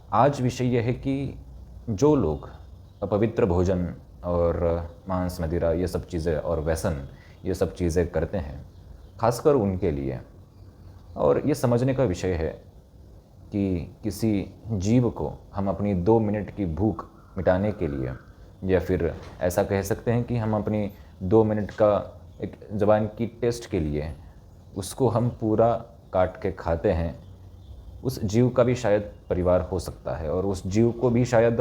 आज विषय यह है कि जो लोग अपवित्र भोजन और मांस मदिरा ये सब चीज़ें और व्यसन ये सब चीज़ें करते हैं, खासकर उनके लिए। और ये समझने का विषय है कि किसी जीव को हम अपनी 2 मिनट की भूख मिटाने के लिए, या फिर ऐसा कह सकते हैं कि हम अपनी 2 मिनट का एक ज़बान की टेस्ट के लिए उसको हम पूरा काट के खाते हैं। उस जीव का भी शायद परिवार हो सकता है और उस जीव को भी शायद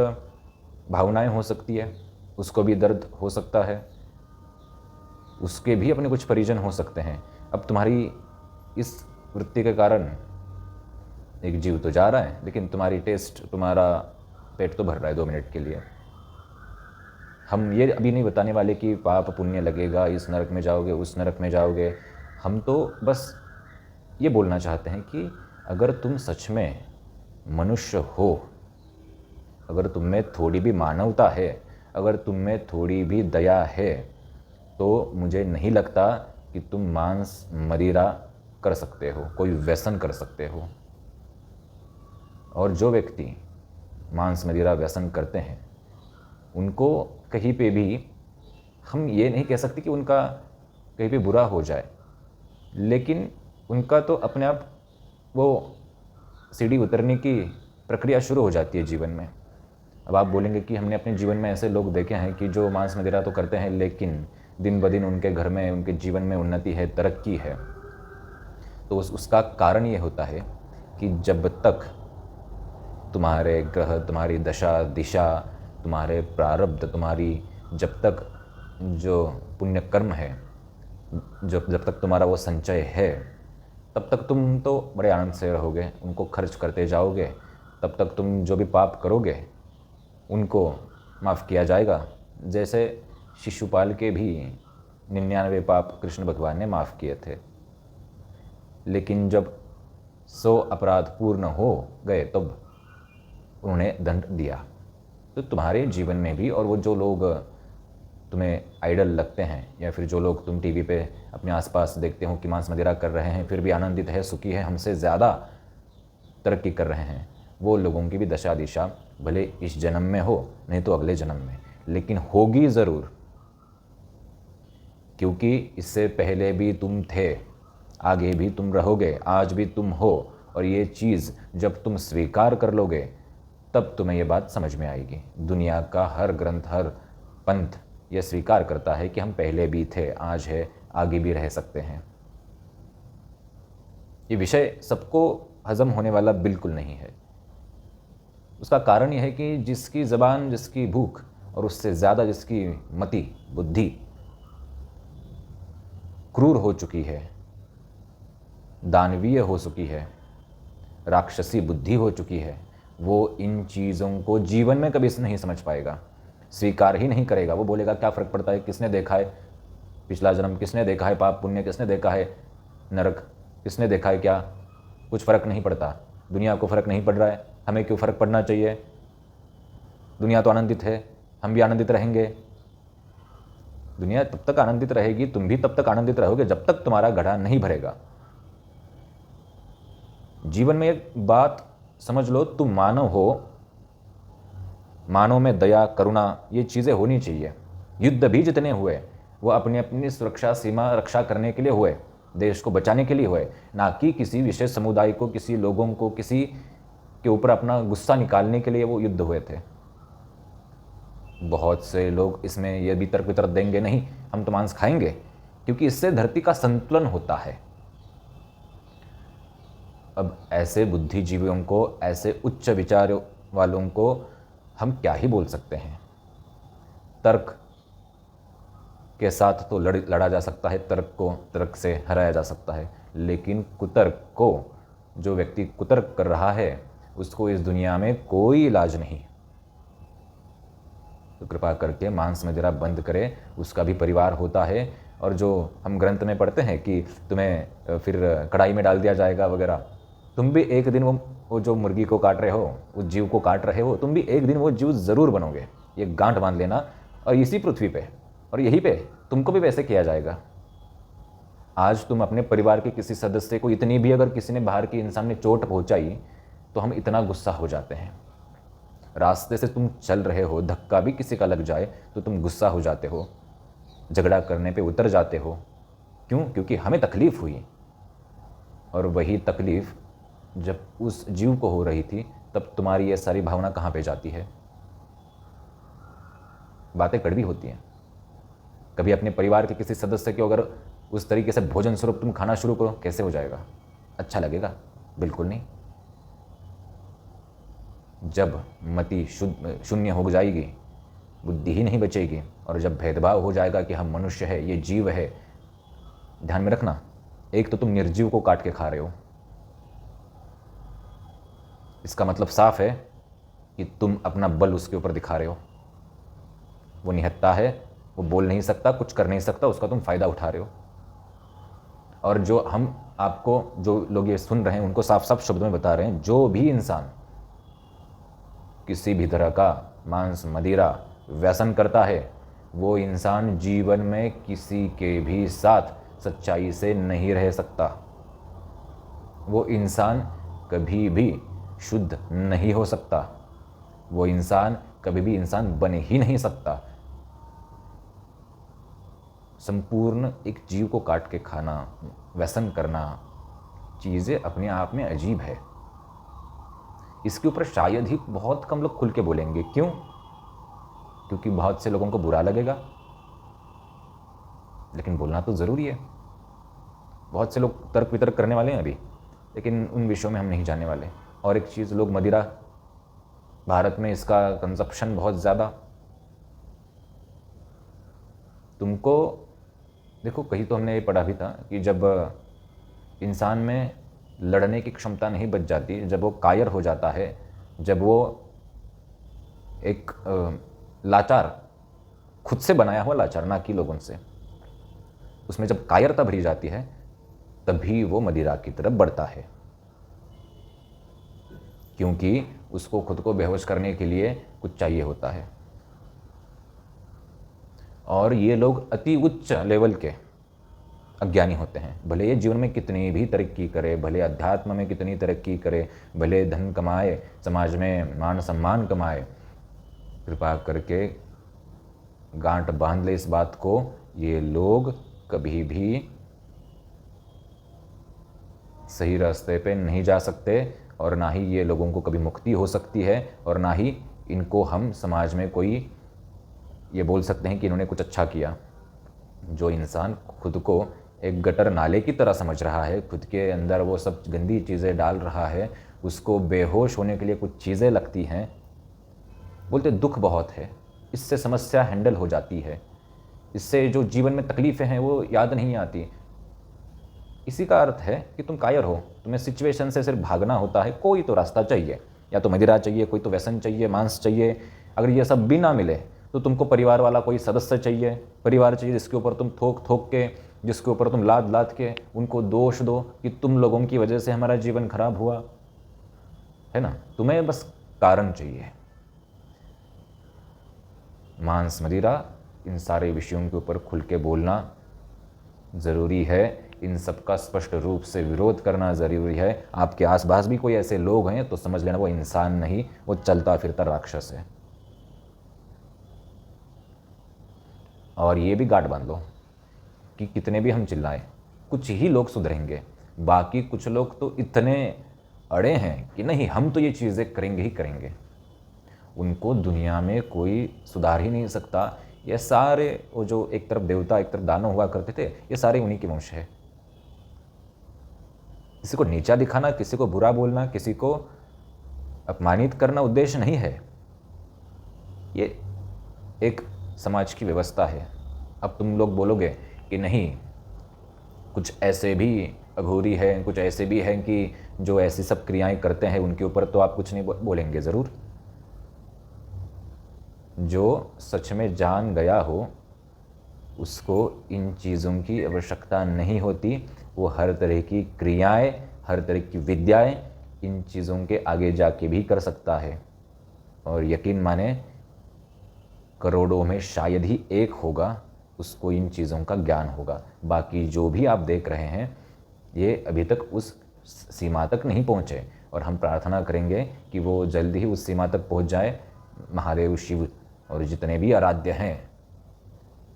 भावनाएं हो सकती है, उसको भी दर्द हो सकता है, उसके भी अपने कुछ परिजन हो सकते हैं। अब तुम्हारी इस वृत्ति के कारण एक जीव तो जा रहा है, लेकिन तुम्हारी टेस्ट, तुम्हारा पेट तो भर रहा है 2 मिनट के लिए। हम ये अभी नहीं बताने वाले कि पाप पुण्य लगेगा, इस नरक में जाओगे, उस नरक में जाओगे। हम तो बस ये बोलना चाहते हैं कि अगर तुम सच में मनुष्य हो, अगर तुम में थोड़ी भी मानवता है, अगर तुम में थोड़ी भी दया है, तो मुझे नहीं लगता कि तुम मांस मदिरा कर सकते हो, कोई व्यसन कर सकते हो। और जो व्यक्ति मांस मदिरा व्यसन करते हैं, उनको कहीं पे भी हम ये नहीं कह सकते कि उनका कहीं पे बुरा हो जाए, लेकिन उनका तो अपने आप वो सीढ़ी उतरने की प्रक्रिया शुरू हो जाती है जीवन में। अब आप बोलेंगे कि हमने अपने जीवन में ऐसे लोग देखे हैं कि जो मांस मदिरा तो करते हैं, लेकिन दिन ब दिन उनके घर में, उनके जीवन में उन्नति है, तरक्की है। तो उसका कारण ये होता है कि जब तक तुम्हारे ग्रह, तुम्हारी दशा दिशा, तुम्हारे प्रारब्ध, तुम्हारी जब तक जो पुण्य कर्म है, जब तक तुम्हारा वो संचय है, तब तक तुम तो बड़े आनंद से रहोगे, उनको खर्च करते जाओगे। तब तक तुम जो भी पाप करोगे उनको माफ़ किया जाएगा। जैसे शिशुपाल के भी 99 पाप कृष्ण भगवान ने माफ़ किए थे, लेकिन जब 100 अपराध पूर्ण हो गए तब उन्होंने दंड दिया। तो तुम्हारे जीवन में भी, और वो जो लोग तुम्हें आइडल लगते हैं, या फिर जो लोग तुम टीवी पे अपने आसपास देखते हो कि मांस मदिरा कर रहे हैं फिर भी आनंदित है, सुखी है, हमसे ज़्यादा तरक्की कर रहे हैं, वो लोगों की भी दशा दिशा भले इस जन्म में हो, नहीं तो अगले जन्म में, लेकिन होगी ज़रूर। क्योंकि इससे पहले भी तुम थे, आगे भी तुम रहोगे, आज भी तुम हो। और ये चीज़ जब तुम स्वीकार कर लोगे तब तुम्हें ये बात समझ में आएगी। दुनिया का हर ग्रंथ, हर पंथ ये स्वीकार करता है कि हम पहले भी थे, आज है, आगे भी रह सकते हैं। ये विषय सबको हजम होने वाला बिल्कुल नहीं है। उसका कारण यह है कि जिसकी ज़बान, जिसकी भूख, और उससे ज़्यादा जिसकी मति, बुद्धि क्रूर हो चुकी है, दानवीय हो चुकी है, राक्षसी बुद्धि हो चुकी है, वो इन चीज़ों को जीवन में कभी नहीं समझ पाएगा, स्वीकार ही नहीं करेगा। वो बोलेगा क्या फ़र्क पड़ता है, किसने देखा है पिछला जन्म, किसने देखा है पाप पुण्य, किसने देखा है नरक, किसने देखा है, क्या कुछ फ़र्क नहीं पड़ता। दुनिया को फ़र्क नहीं पड़ रहा है, हमें क्यों फ़र्क पड़ना चाहिए, दुनिया तो आनंदित है, हम भी आनंदित रहेंगे। दुनिया तब तक आनंदित रहेगी, तुम भी तब तक आनंदित रहोगे जब तक तुम्हारा घड़ा नहीं भरेगा। जीवन में एक बात समझ लो, तुम मानव हो, मानव में दया, करुणा, ये चीज़ें होनी चाहिए। युद्ध भी जितने हुए वो अपनी अपनी सुरक्षा सीमा रक्षा करने के लिए हुए, देश को बचाने के लिए हुए, ना कि किसी विशेष समुदाय को, किसी लोगों को, किसी के ऊपर अपना गुस्सा निकालने के लिए वो युद्ध हुए थे। बहुत से लोग इसमें यह भी तर्क वितर्क देंगे, नहीं हम तो मांस खाएंगे, क्योंकि इससे धरती का संतुलन होता है। अब ऐसे बुद्धिजीवियों को, ऐसे उच्च विचार वालों को हम क्या ही बोल सकते हैं। तर्क के साथ तो लड़ा जा सकता है, तर्क को तर्क से हराया जा सकता है, लेकिन कुतर्क को, जो व्यक्ति कुतर्क कर रहा है, उसको इस दुनिया में कोई इलाज नहीं। तो कृपा करके मांस मदिरा बंद करे, उसका भी परिवार होता है। और जो हम ग्रंथ में पढ़ते हैं कि तुम्हें फिर कढ़ाई में डाल दिया जाएगा वगैरह, तुम भी एक दिन वो जो मुर्गी को काट रहे हो, उस जीव को काट रहे हो, तुम भी एक दिन वो जीव ज़रूर बनोगे। ये गांठ बांध लेना, और इसी पृथ्वी पे और यहीं पे तुमको भी वैसे किया जाएगा। आज तुम अपने परिवार के किसी सदस्य को, इतनी भी अगर किसी ने, बाहर के इंसान ने चोट पहुंचाई, तो हम इतना गुस्सा हो जाते हैं, रास्ते से तुम चल रहे हो, धक्का भी किसी का लग जाए तो तुम गुस्सा हो जाते हो, झगड़ा करने पे उतर जाते हो। क्यों? क्योंकि हमें तकलीफ़ हुई, और वही तकलीफ़ जब उस जीव को हो रही थी तब तुम्हारी ये सारी भावना कहाँ पे जाती है? बातें कड़वी होती हैं। कभी अपने परिवार के किसी सदस्य को अगर उस तरीके से भोजन स्वरूप तुम खाना शुरू करो, कैसे हो जाएगा? अच्छा लगेगा? बिल्कुल नहीं। जब मति शून्य हो जाएगी, बुद्धि ही नहीं बचेगी, और जब भेदभाव हो जाएगा कि हम मनुष्य है, ये जीव है। ध्यान में रखना, एक तो तुम निर्जीव को काट के खा रहे हो, इसका मतलब साफ है कि तुम अपना बल उसके ऊपर दिखा रहे हो। वो निहत्था है, वो बोल नहीं सकता, कुछ कर नहीं सकता, उसका तुम फायदा उठा रहे हो। और जो हम आपको, जो लोग ये सुन रहे हैं, उनको साफ साफ शब्दों में बता रहे हैं, जो भी इंसान किसी भी तरह का मांस मदिरा व्यसन करता है, वो इंसान जीवन में किसी के भी साथ सच्चाई से नहीं रह सकता। वो इंसान कभी भी शुद्ध नहीं हो सकता। वो इंसान कभी भी इंसान बन ही नहीं सकता। संपूर्ण एक जीव को काट के खाना, व्यसन करना, चीज़ें अपने आप में अजीब है। इसके ऊपर शायद ही बहुत कम लोग खुल के बोलेंगे। क्यों? क्योंकि बहुत से लोगों को बुरा लगेगा, लेकिन बोलना तो ज़रूरी है। बहुत से लोग तर्क वितर्क करने वाले हैं अभी, लेकिन उन विषयों में हम नहीं जाने वाले। और एक चीज़, लोग मदिरा, भारत में इसका कंजप्शन बहुत ज़्यादा। तुमको देखो, कहीं तो हमने ये पढ़ा भी था कि जब इंसान में लड़ने की क्षमता नहीं बच जाती, जब वो कायर हो जाता है, जब वो एक लाचार, खुद से बनाया हुआ लाचार, ना कि लोगों से, उसमें जब कायरता भरी जाती है, तभी वो मदिरा की तरफ बढ़ता है। क्योंकि उसको खुद को बेहोश करने के लिए कुछ चाहिए होता है। और ये लोग अति उच्च लेवल के अज्ञानी होते हैं। भले ये जीवन में कितनी भी तरक्की करे, भले अध्यात्म में कितनी तरक्की करे, भले धन कमाए, समाज में मान सम्मान कमाए, कृपा करके गांठ बांध ले इस बात को, ये लोग कभी भी सही रास्ते पे नहीं जा सकते, और ना ही ये लोगों को कभी मुक्ति हो सकती है, और ना ही इनको हम समाज में कोई ये बोल सकते हैं कि इन्होंने कुछ अच्छा किया। जो इंसान खुद को एक गटर नाले की तरह समझ रहा है, खुद के अंदर वो सब गंदी चीज़ें डाल रहा है, उसको बेहोश होने के लिए कुछ चीज़ें लगती हैं, बोलते दुख बहुत है, इससे समस्या हैंडल हो जाती है, इससे जो जीवन में तकलीफ़ें हैं वो याद नहीं आती। इसी का अर्थ है कि तुम कायर हो, तुम्हें सिचुएशन से सिर्फ भागना होता है। कोई तो रास्ता चाहिए, या तो मदिरा चाहिए, कोई तो व्यसन चाहिए, मांस चाहिए। अगर ये सब भी ना मिले तो तुमको परिवार वाला कोई सदस्य चाहिए, परिवार चाहिए जिसके ऊपर तुम थोक थोक के, जिसके ऊपर तुम लाद लाद के उनको दोष दो कि तुम लोगों की वजह से हमारा जीवन खराब हुआ है ना। तुम्हें बस कारण चाहिए। मांस मदिरा, इन सारे विषयों के ऊपर खुल के बोलना ज़रूरी है। इन सब का स्पष्ट रूप से विरोध करना ज़रूरी है। आपके आसपास भी कोई ऐसे लोग हैं तो समझ लेना वो इंसान नहीं, वो चलता फिरता राक्षस है। और ये भी गांठ बांध लो कि कितने भी हम चिल्लाएं, कुछ ही लोग सुधरेंगे, बाकी कुछ लोग तो इतने अड़े हैं कि नहीं, हम तो ये चीज़ें करेंगे ही करेंगे। उनको दुनिया में कोई सुधार ही नहीं सकता। ये सारे, वो जो एक तरफ देवता एक तरफ दानव हुआ करते थे, ये सारे उन्हीं के वंश है। किसी को नीचा दिखाना, किसी को बुरा बोलना, किसी को अपमानित करना उद्देश्य नहीं है। ये एक समाज की व्यवस्था है। अब तुम लोग बोलोगे कि नहीं, कुछ ऐसे भी अघोरी हैं, कुछ ऐसे भी हैं कि जो ऐसी सब क्रियाएं करते हैं, उनके ऊपर तो आप कुछ नहीं बोलेंगे। ज़रूर, जो सच में जान गया हो उसको इन चीज़ों की आवश्यकता नहीं होती। वो हर तरह की क्रियाएं, हर तरह की विद्याएं इन चीज़ों के आगे जाके भी कर सकता है। और यकीन माने, करोड़ों में शायद ही एक होगा उसको इन चीज़ों का ज्ञान होगा। बाकी जो भी आप देख रहे हैं, ये अभी तक उस सीमा तक नहीं पहुँचे। और हम प्रार्थना करेंगे कि वो जल्दी ही उस सीमा तक पहुंच जाए। महादेव, शिव और जितने भी आराध्य हैं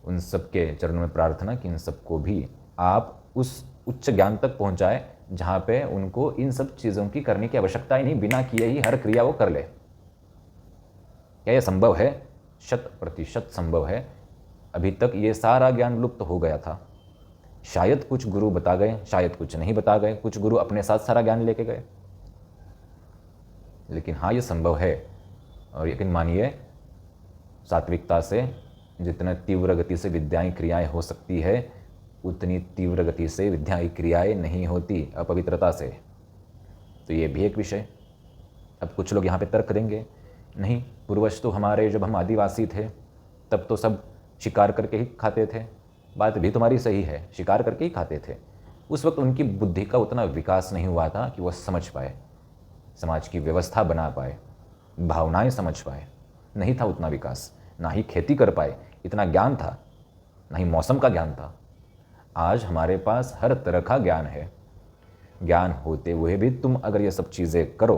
उन सब के चरणों में प्रार्थना कि इन सबको भी आप उस उच्च ज्ञान तक पहुंचाए जहाँ पे उनको इन सब चीज़ों की करने की आवश्यकता ही नहीं, बिना किए ही हर क्रिया वो कर ले। क्या ये संभव है? 100% संभव है। अभी तक ये सारा ज्ञान लुप्त हो गया था। शायद कुछ गुरु बता गए, शायद कुछ नहीं बता गए, कुछ गुरु अपने साथ सारा ज्ञान लेके गए, लेकिन हाँ ये संभव है। और यकीन मानिए, सात्विकता से जितना तीव्र गति से विद्याएं क्रियाएं हो सकती है उतनी तीव्र गति से विद्याएं क्रियाएं नहीं होती अपवित्रता से। तो ये भी एक विषय। अब कुछ लोग यहाँ पे तर्क देंगे, नहीं पूर्वज तो हमारे, जब हम आदिवासी थे तब तो सब शिकार करके ही खाते थे। बात भी तुम्हारी सही है, शिकार करके ही खाते थे। उस वक्त उनकी बुद्धि का उतना विकास नहीं हुआ था कि वह समझ पाए, समाज की व्यवस्था बना पाए, भावनाएं समझ पाए। नहीं था उतना विकास, ना ही खेती कर पाए, इतना ज्ञान था, ना ही मौसम का ज्ञान था। आज हमारे पास हर तरह का ज्ञान है। ज्ञान होते हुए भी तुम अगर ये सब चीज़ें करो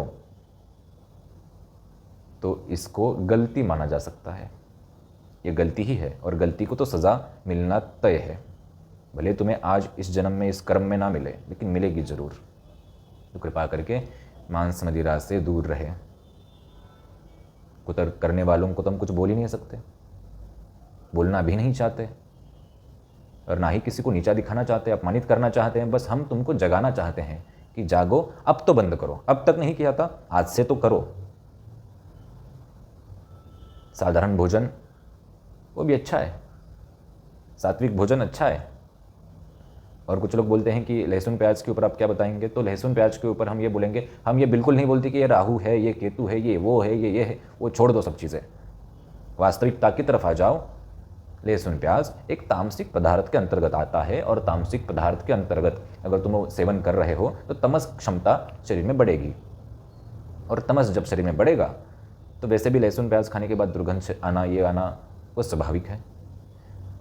तो इसको गलती माना जा सकता है। ये गलती ही है और गलती को तो सज़ा मिलना तय है। भले तुम्हें आज इस जन्म में इस कर्म में ना मिले, लेकिन मिलेगी ज़रूर। तो कृपा करके मांस मदिरा से दूर रहे। कुतर्क करने वालों को तो हम कुछ बोल ही नहीं सकते, बोलना भी नहीं चाहते और ना ही किसी को नीचा दिखाना चाहते, अपमानित करना चाहते हैं। बस हम तुमको जगाना चाहते हैं कि जागो, अब तो बंद करो। अब तक नहीं किया था, आज से तो करो। साधारण भोजन वो भी अच्छा है, सात्विक भोजन अच्छा है। और कुछ लोग बोलते हैं कि लहसुन प्याज के ऊपर आप क्या बताएंगे? तो लहसुन प्याज के ऊपर हम ये बोलेंगे, हम ये बिल्कुल नहीं बोलते कि ये राहु है, ये केतु है, ये वो है, ये है। वो छोड़ दो सब चीज़ें, वास्तविकता की तरफ आ जाओ। लहसुन प्याज एक तामसिक पदार्थ के अंतर्गत आता है और तामसिक पदार्थ के अंतर्गत अगर तुम सेवन कर रहे हो तो तमस क्षमता शरीर में बढ़ेगी। और तमस जब शरीर में बढ़ेगा तो वैसे भी लहसुन प्याज खाने के बाद दुर्गंध आना, ये आना वो स्वाभाविक है।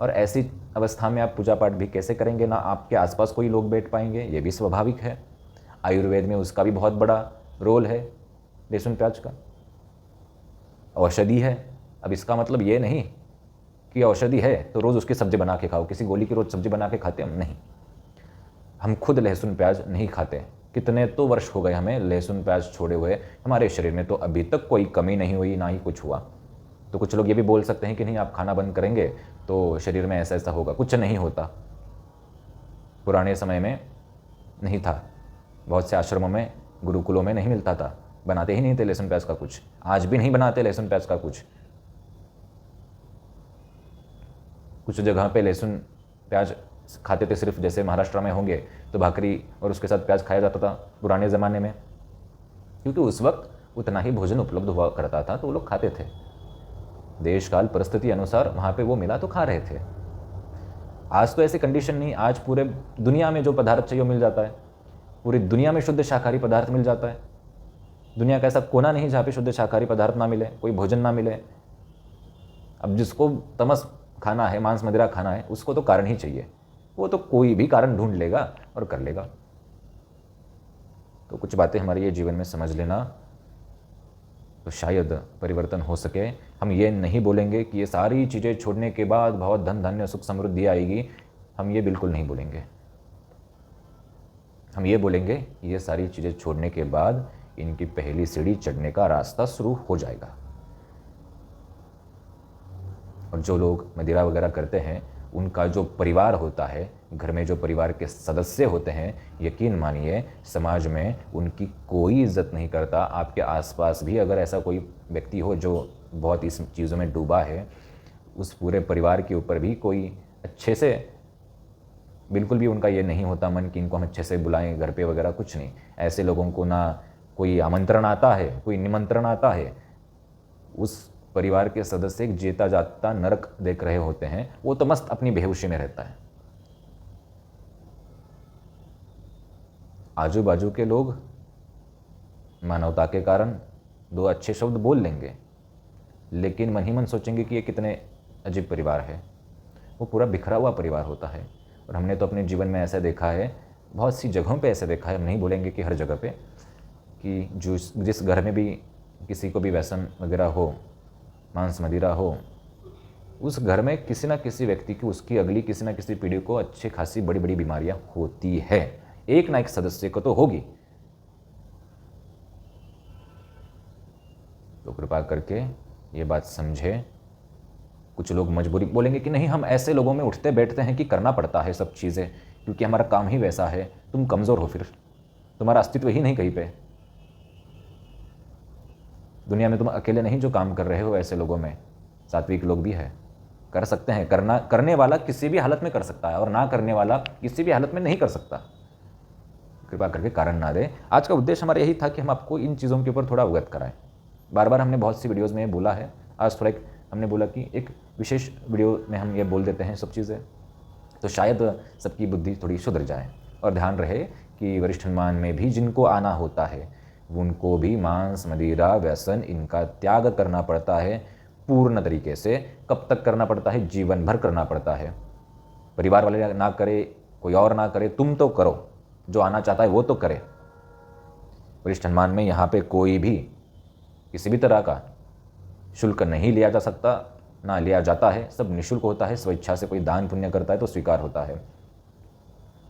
और ऐसी अवस्था में आप पूजा पाठ भी कैसे करेंगे? ना आपके आसपास कोई लोग बैठ पाएंगे, ये भी स्वाभाविक है। आयुर्वेद में उसका भी बहुत बड़ा रोल है लहसुन प्याज का। औषधि है। अब इसका मतलब ये नहीं कि औषधि है तो रोज़ उसकी सब्जी बना के खाओ। किसी गोली की रोज़ सब्जी बना के खाते हम नहीं। हम खुद लहसुन प्याज नहीं खाते। कितने तो वर्ष हो गए हमें लहसुन प्याज छोड़े हुए। हमारे शरीर में तो अभी तक कोई कमी नहीं हुई, ना ही कुछ हुआ। तो कुछ लोग ये भी बोल सकते हैं कि नहीं आप खाना बंद करेंगे तो शरीर में ऐसा ऐसा होगा। कुछ नहीं होता। पुराने समय में नहीं था, बहुत से आश्रमों में, गुरुकुलों में नहीं मिलता था, बनाते ही नहीं थे लहसुन प्याज का कुछ। आज भी नहीं बनाते लहसुन प्याज का कुछ। कुछ जगह पे लहसुन प्याज खाते थे सिर्फ, जैसे महाराष्ट्र में होंगे तो भाकरी और उसके साथ प्याज खाया जाता था पुराने ज़माने में, क्योंकि उस वक्त उतना ही भोजन उपलब्ध हुआ करता था तो वो लोग खाते थे। देश काल परिस्थिति अनुसार वहाँ पे वो मिला तो खा रहे थे। आज तो ऐसी कंडीशन नहीं। आज पूरे दुनिया में जो पदार्थ चाहिए मिल जाता है। पूरी दुनिया में शुद्ध शाकाहारी पदार्थ मिल जाता है। दुनिया का ऐसा कोना नहीं जहाँ पे शुद्ध शाकाहारी पदार्थ ना मिले, कोई भोजन ना मिले। अब जिसको तमस खाना है, मांस मदिरा खाना है, उसको तो कारण ही चाहिए। वो तो कोई भी कारण ढूंढ लेगा और कर लेगा। तो कुछ बातें हमारे ये जीवन में समझ लेना तो शायद परिवर्तन हो सके। हम ये नहीं बोलेंगे कि ये सारी चीज़ें छोड़ने के बाद बहुत धन धान्य सुख समृद्धि आएगी। हम ये बिल्कुल नहीं बोलेंगे। हम ये बोलेंगे कि ये सारी चीज़ें छोड़ने के बाद इनकी पहली सीढ़ी चढ़ने का रास्ता शुरू हो जाएगा। और जो लोग मदिरा वगैरह करते हैं उनका जो परिवार होता है, घर में जो परिवार के सदस्य होते हैं, यकीन मानिए समाज में उनकी कोई इज्जत नहीं करता। आपके आसपास भी अगर ऐसा कोई व्यक्ति हो जो बहुत इस चीज़ों में डूबा है, उस पूरे परिवार के ऊपर भी कोई अच्छे से, बिल्कुल भी उनका ये नहीं होता मन कि इनको हम अच्छे से बुलाएं घर पे वगैरह, कुछ नहीं। ऐसे लोगों को ना कोई आमंत्रण आता है, कोई निमंत्रण आता है। उस परिवार के सदस्य एक जीता जाता नरक देख रहे होते हैं। वो तो मस्त अपनी बेहोशी में रहता है। आजू बाजू के लोग मानवता के कारण दो अच्छे शब्द बोल लेंगे, लेकिन मन ही मन सोचेंगे कि ये कितने अजीब परिवार है। वो पूरा बिखरा हुआ परिवार होता है। और हमने तो अपने जीवन में ऐसा देखा है, बहुत सी जगहों पे ऐसे देखा है, हम नहीं बोलेंगे कि हर जगह पे, कि जिस घर में भी किसी को भी व्यसन वगैरह हो, मांस मदिरा हो, उस घर में किसी ना किसी व्यक्ति की, उसकी अगली किसी ना किसी पीढ़ी को अच्छी खासी बड़ी बड़ी बीमारियां होती है। एक ना एक सदस्य को तो होगी। तो कृपा करके ये बात समझे। कुछ लोग मजबूरी बोलेंगे कि नहीं, हम ऐसे लोगों में उठते बैठते हैं कि करना पड़ता है सब चीज़ें, क्योंकि हमारा काम ही वैसा है। तुम कमज़ोर हो, फिर तुम्हारा अस्तित्व ही नहीं कहीं पे। दुनिया में तुम अकेले नहीं जो काम कर रहे हो, ऐसे लोगों में सात्विक लोग भी है, कर सकते हैं। करने वाला किसी भी हालत में कर सकता है और ना करने वाला किसी भी हालत में नहीं कर सकता। कृपा करके कारण ना दे। आज का उद्देश्य हमारा यही था कि हम आपको इन चीज़ों के ऊपर थोड़ा अवगत कराएं। बार बार हमने बहुत सी वीडियोज़ में बोला है, आज थोड़ा हमने बोला कि एक विशेष वीडियो में हम ये बोल देते हैं सब चीज़ें, तो शायद सबकी बुद्धि थोड़ी सुधर जाए। और ध्यान रहे कि वरिष्ठ अनुमान में भी जिनको आना होता है उनको भी मांस मदिरा व्यसन इनका त्याग करना पड़ता है पूर्ण तरीके से। कब तक करना पड़ता है? जीवन भर करना पड़ता है। परिवार वाले ना करे, कोई और ना करे, तुम तो करो। जो आना चाहता है वो तो करे। वरिष्ठ अनुमान में यहाँ पे कोई भी किसी भी तरह का शुल्क नहीं लिया जा सकता, ना लिया जाता है। सब निःशुल्क होता है। स्वेच्छा से कोई दान पुण्य करता है तो स्वीकार होता है।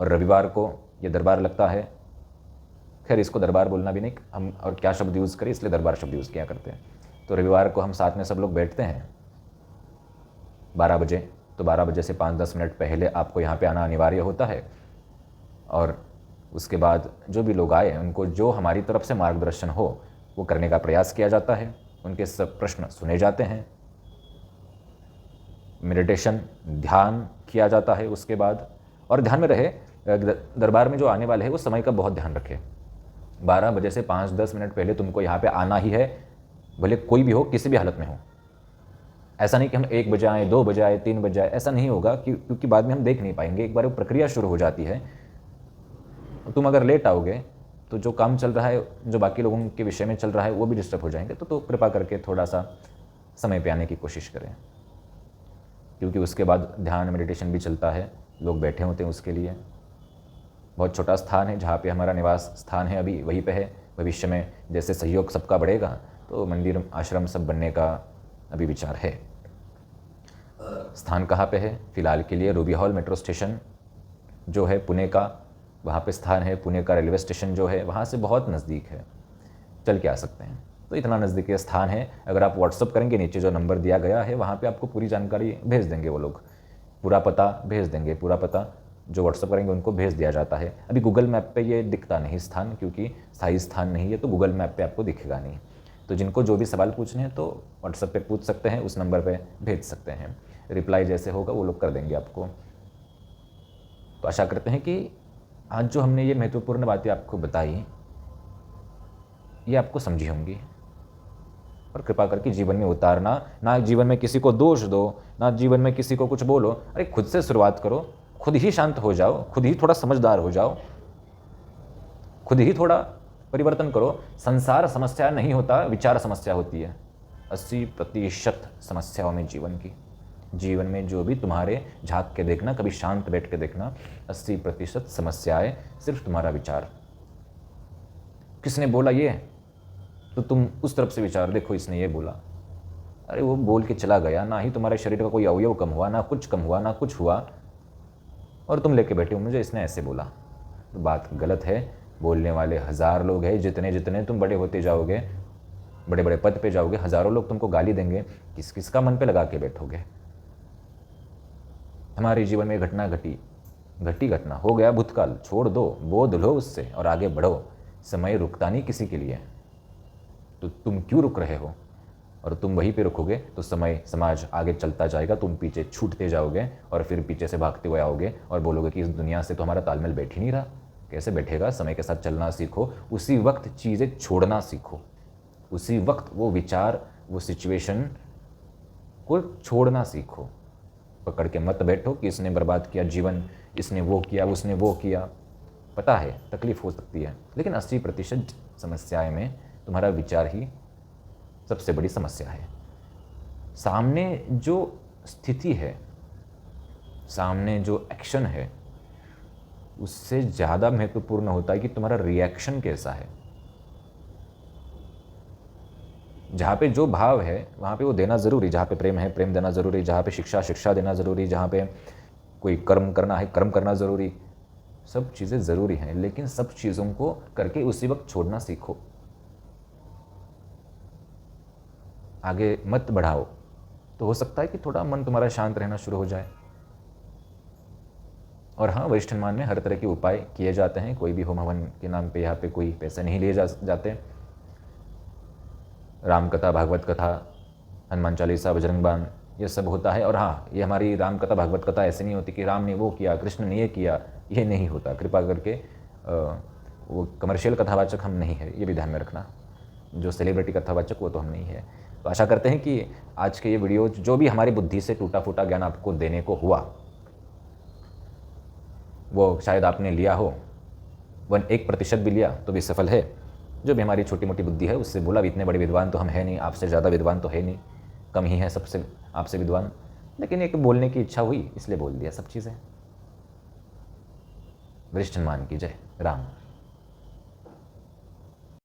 और रविवार को ये दरबार लगता है। खैर, इसको दरबार बोलना भी नहीं, हम और क्या शब्द यूज़ करें, इसलिए दरबार शब्द यूज़ किया करते हैं। तो रविवार को हम साथ में सब लोग बैठते हैं 12 बजे। तो 12 बजे से 5-10 मिनट पहले आपको यहाँ पे आना अनिवार्य होता है। और उसके बाद जो भी लोग आए उनको जो हमारी तरफ से मार्गदर्शन हो वो करने का प्रयास किया जाता है। उनके सब प्रश्न सुने जाते हैं। मेडिटेशन, ध्यान किया जाता है उसके बाद। और ध्यान में रहे, दरबार में जो आने वाले हैं वो समय का बहुत ध्यान रखें। 12 बजे से 5-10 मिनट पहले तुमको यहाँ पे आना ही है, भले कोई भी हो, किसी भी हालत में हो। ऐसा नहीं कि हम 1 बजे आए, 2 बजे आए, 3 बजे आए, ऐसा नहीं होगा क्योंकि बाद में हम देख नहीं पाएंगे। एक बार वो प्रक्रिया शुरू हो जाती है। तुम अगर लेट आओगे तो जो काम चल रहा है, जो बाकी लोगों के विषय में चल रहा है, वो भी डिस्टर्ब हो जाएंगे। तो कृपा करके थोड़ा सा समय पे आने की कोशिश करें, क्योंकि उसके बाद ध्यान मेडिटेशन भी चलता है। लोग बैठे होते हैं उसके लिए। बहुत छोटा स्थान है जहाँ पे हमारा निवास स्थान है, अभी वहीं पे है। भविष्य में जैसे सहयोग सबका बढ़ेगा तो मंदिर आश्रम सब बनने का अभी विचार है। स्थान कहाँ पे है? फिलहाल के लिए रूबी हॉल मेट्रो स्टेशन जो है पुणे का, वहाँ पे स्थान है। पुणे का रेलवे स्टेशन जो है वहाँ से बहुत नज़दीक है, चल के आ सकते हैं। तो इतना नज़दीकी स्थान है। अगर आप व्हाट्सअप करेंगे, नीचे जो नंबर दिया गया है वहाँ पे आपको पूरी जानकारी भेज देंगे वो लोग, पूरा पता भेज देंगे। पूरा पता जो व्हाट्सअप करेंगे उनको भेज दिया जाता है। अभी गूगल मैप पे ये दिखता नहीं स्थान, क्योंकि स्थायी स्थान नहीं है, तो गूगल मैप पे आपको दिखेगा नहीं। तो जिनको जो भी सवाल पूछने हैं तो व्हाट्सअप पे पूछ सकते हैं, उस नंबर पे भेज सकते हैं। रिप्लाई जैसे होगा वो लोग कर देंगे आपको। तो आशा करते हैं कि आज जो हमने ये महत्वपूर्ण बातें आपको बताई, ये आपको समझी होंगी। और कृपा करके जीवन में उतारना। ना जीवन में किसी को दोष दो, ना जीवन में किसी को कुछ बोलो। अरे खुद से शुरुआत करो, खुद ही शांत हो जाओ, खुद ही थोड़ा समझदार हो जाओ, खुद ही थोड़ा परिवर्तन करो। संसार समस्या नहीं होता, विचार समस्या होती है। 80% समस्याओं में जीवन में जो भी तुम्हारे झांक के देखना, कभी शांत बैठ के देखना, 80% समस्याएं सिर्फ तुम्हारा विचार। किसने बोला ये, तो तुम उस तरफ से विचार, देखो इसने ये बोला, अरे वो बोल के चला गया। ना ही तुम्हारे शरीर का कोई अवयव कम हुआ, ना कुछ कम हुआ, ना कुछ हुआ, और तुम लेके बैठे हो मुझे इसने ऐसे बोला। तो बात गलत है। बोलने वाले 1000 लोग हैं। जितने जितने तुम बड़े होते जाओगे, बड़े बड़े पद पे जाओगे, हज़ारों लोग तुमको गाली देंगे। किस किस का मन पे लगा के बैठोगे? हमारे जीवन में घटना घटना हो गया, भूतकाल छोड़ दो, बोध लो उससे और आगे बढ़ो। समय रुकता नहीं किसी के लिए, तो तुम क्यों रुक रहे हो? और तुम वहीं पे रुकोगे तो समय समाज आगे चलता जाएगा, तुम पीछे छूटते जाओगे और फिर पीछे से भागते हुए आओगे और बोलोगे कि इस दुनिया से तो हमारा तालमेल बैठ ही नहीं रहा। कैसे बैठेगा? समय के साथ चलना सीखो, उसी वक्त चीज़ें छोड़ना सीखो, उसी वक्त वो विचार, वो सिचुएशन को छोड़ना सीखो। पकड़ के मत बैठो कि इसने बर्बाद किया जीवन, इसने वो किया, उसने वो किया। पता है तकलीफ हो सकती है, लेकिन 80% समस्याएं में तुम्हारा विचार ही सबसे बड़ी समस्या है। सामने जो स्थिति है, सामने जो एक्शन है, उससे ज़्यादा महत्वपूर्ण होता है कि तुम्हारा रिएक्शन कैसा है। जहाँ पे जो भाव है वहाँ पे वो देना ज़रूरी, जहाँ पे प्रेम है प्रेम देना ज़रूरी, जहाँ पे शिक्षा देना ज़रूरी, जहाँ पे कोई कर्म करना है कर्म करना ज़रूरी, सब चीज़ें ज़रूरी हैं। लेकिन सब चीज़ों को करके उसी वक्त छोड़ना सीखो, आगे मत बढ़ाओ, तो हो सकता है कि थोड़ा मन तुम्हारा शांत रहना शुरू हो जाए। और हाँ, वरिष्ठ अनुमान में हर तरह के उपाय किए जाते हैं, कोई भी होम हवन के नाम पे यहाँ पे कोई पैसे नहीं लिए जाते। राम कथा, भागवत कथा, हनुमान चालीसा, बजरंग बाण, ये सब होता है। और हाँ, ये हमारी राम कथा भागवत कथा ऐसे नहीं होती कि राम ने वो किया कृष्ण ने ये किया, ये नहीं होता। कृपा करके वो कमर्शियल कथावाचक हम नहीं है, ये भी ध्यान में रखना। जो सेलिब्रिटी कथावाचक वो तो हम नहीं है। तो आशा करते हैं कि आज के ये वीडियो जो भी हमारी बुद्धि से टूटा फूटा ज्ञान आपको देने को हुआ, वो शायद आपने लिया हो, 1% भी लिया तो भी सफल है। जो भी हमारी छोटी मोटी बुद्धि है उससे बोला भी, इतने बड़े विद्वान तो हम है नहीं, आपसे ज़्यादा विद्वान तो है नहीं, कम ही है सबसे आपसे विद्वान, लेकिन एक बोलने की इच्छा हुई इसलिए बोल दिया सब चीज़ें। वरिष्ठ सम्मान की जय। राम।